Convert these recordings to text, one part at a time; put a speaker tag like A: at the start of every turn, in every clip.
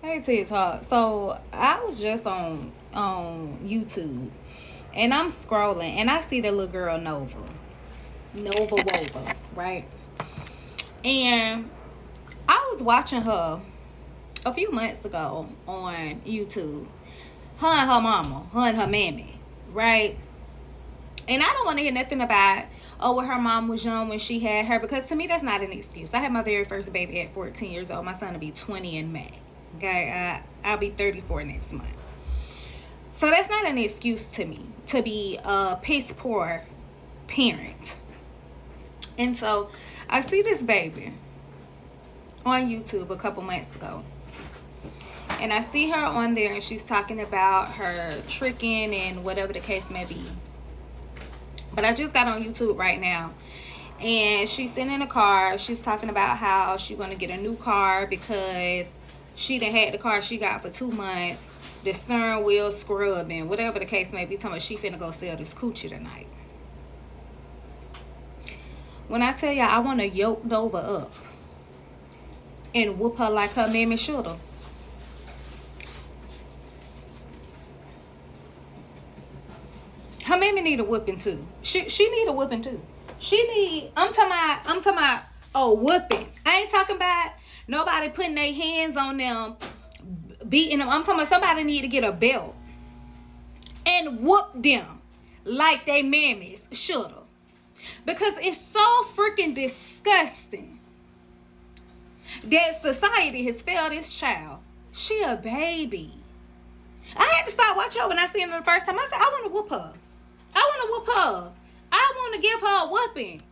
A: Hey TikTok. So I was just on YouTube and I'm scrolling and I see the little girl Nova Wova, right? And I was watching her a few months ago on YouTube. Her and her mama, her and her mammy, right? And I don't want to hear nothing about when her mom was young when she had her, because to me that's not an excuse. I had my very first baby at 14 years old. My son will be 20 in May. Okay, I'll be 34 next month. So that's not an excuse to me to be a piss poor parent. And so I see this baby on YouTube a couple months ago. And I see her on there and she's talking about her tricking and whatever the case may be. But I just got on YouTube right now. And she's sitting in a car. She's talking about how she's going to get a new car because she done had the car she got for 2 months. The steering wheel scrubbing, whatever the case may be. Talking about she finna go sell this coochie tonight. When I tell y'all I want to yoke Nova up and whoop her like her mammy shoulda. Her mammy need a whooping too. She need a whooping too. I'm talking about a whooping. I ain't talking about nobody putting their hands on them, beating them. I'm talking about somebody need to get a belt and whoop them like they mammies shoulda. Because it's so freaking disgusting that society has failed this child. She a baby. I had to stop watching her when I seen her the first time. I said, I want to whoop her. I want to give her a whooping.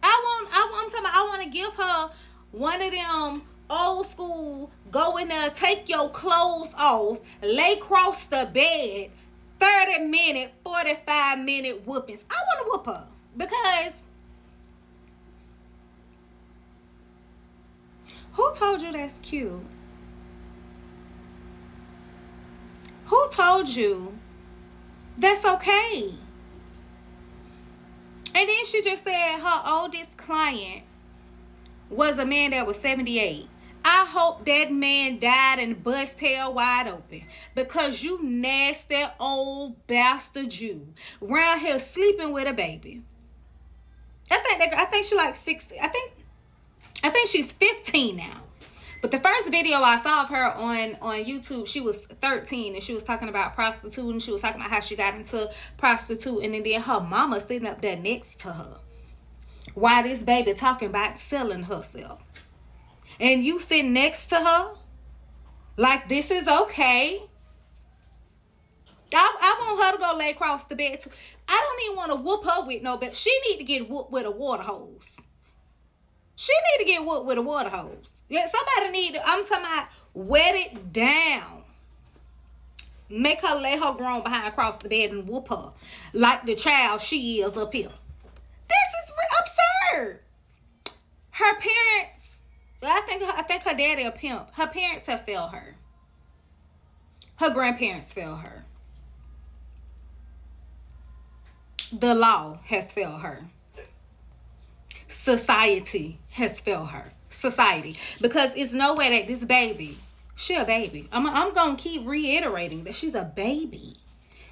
A: I'm talking about I want to give her one of them old school, go in there, take your clothes off, lay across the bed, 30-minute, 45-minute whoopings. I want to whoop her because who told you that's cute? Who told you that's okay? And then she just said her oldest client was a man that was 78. I hope that man died and bust hell wide open, because you nasty old bastard Jew around here sleeping with a baby. I think she like 60. I think she's 15 now. But the first video I saw of her on YouTube, she was 13 and she was talking about prostituting. She was talking about how she got into prostituting, and then her mama sitting up there next to her while this baby talking about selling herself. And you sitting next to her like this is okay. I want her to go lay across the bed too. I don't even want to whoop her with no, but she need to get whooped with a water hose. She need to get whooped with a water hose. Yeah, somebody need to, I'm talking about wet it down. Make her lay her grown behind across the bed and whoop her like the child she is up here. This is absurd. Her parents, I think her daddy a pimp. Her parents have failed her. Her grandparents failed her. The law has failed her. Society has failed her. Society. Because it's no way that this baby, she a baby. I'm going to keep reiterating that she's a baby.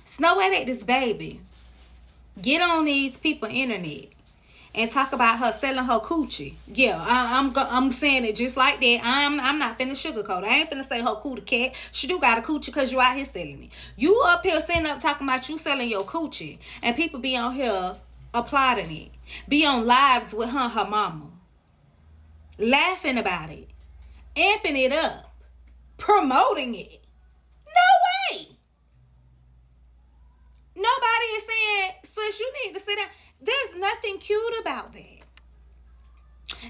A: It's no way that this baby get on these people internet and talk about her selling her coochie. Yeah, I'm saying it just like that. I'm not finna sugarcoat. I ain't finna say her coochie cat. She do got a coochie because you out here selling it. You up here sitting up talking about you selling your coochie, and people be on here applauding it. Be on lives with her mama, laughing about it, amping it up, promoting it. No way. Nobody is saying, sis, you need to sit down. There's nothing cute about that.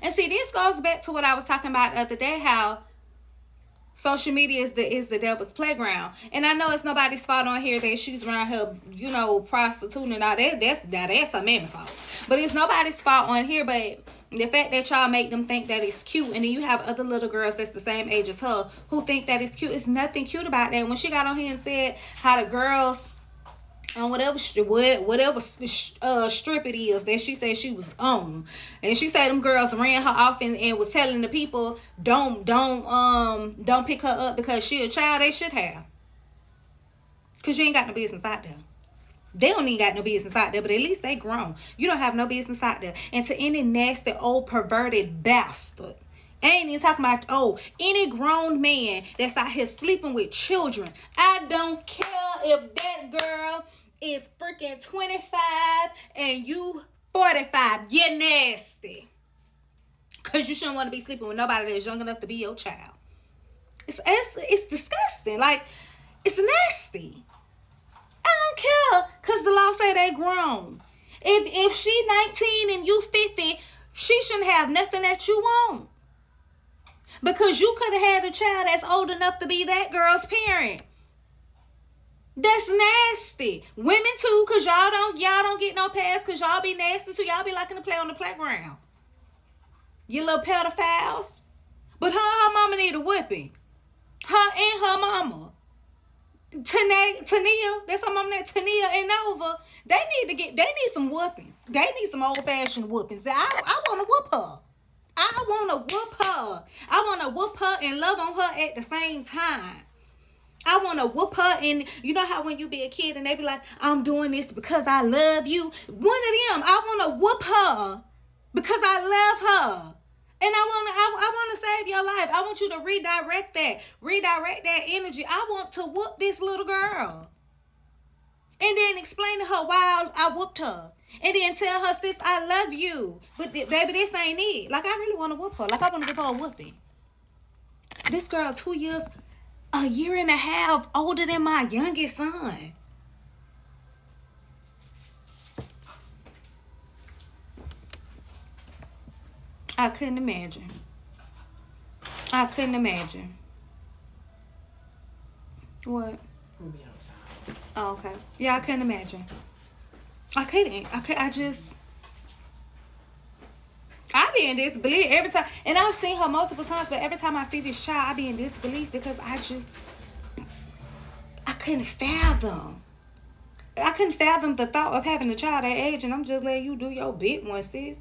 A: And see, this goes back to what I was talking about the other day, how social media is the devil's playground. And I know it's nobody's fault on here that she's around here, prostituting and all that. That's a man's fault. But it's nobody's fault on here, but the fact that y'all make them think that it's cute, and then you have other little girls that's the same age as her who think that it's cute. It's nothing cute about that. When she got on here and said how the girls on whatever strip it is that she said she was on, and she said them girls ran her off and was telling the people don't pick her up because she a child. They should have, cause you ain't got no business out there. They don't even got no business out there, but at least they grown. You don't have no business out there. And to any nasty old perverted bastard, I ain't even talking about, any grown man that's out here sleeping with children. I don't care if that girl is freaking 25 and you 45. You're nasty. Because you shouldn't want to be sleeping with nobody that's young enough to be your child. It's disgusting. Like, it's nasty. I don't care, because the law say they grown. If she 19 and you 50, she shouldn't have nothing that you want. Because you could have had a child that's old enough to be that girl's parent. That's nasty. Women too, because y'all don't get no pass, because y'all be nasty too. Y'all be liking to play on the playground. You little pedophiles. But her mama need a whipping. Her and her mama. Tania, that's her mama name, Tania and Nova. They need some whoopings. They need some old-fashioned whoopings. I want to whoop her. I want to whoop her. I want to whoop her and love on her at the same time. I want to whoop her, and you know how when you be a kid and they be like, I'm doing this because I love you. One of them, I want to whoop her because I love her. And I want to save your life. I want you to redirect that energy. I want to whoop this little girl. And then explain to her why I whooped her. And then tell her, sis, I love you. But baby, this ain't it. Like, I really want to whoop her. Like, I want to give her a whooping. This girl 2 years, a year and a half older than my youngest son. I couldn't imagine. What? Oh, okay. Yeah, I couldn't imagine. I be in disbelief every time. And I've seen her multiple times, but every time I see this child, I be in disbelief because I couldn't fathom. I couldn't fathom the thought of having a child that age, and I'm just letting you do your bit one, sis.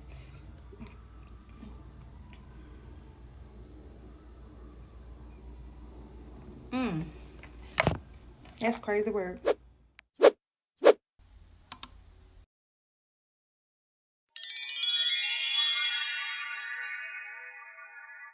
A: That's crazy work.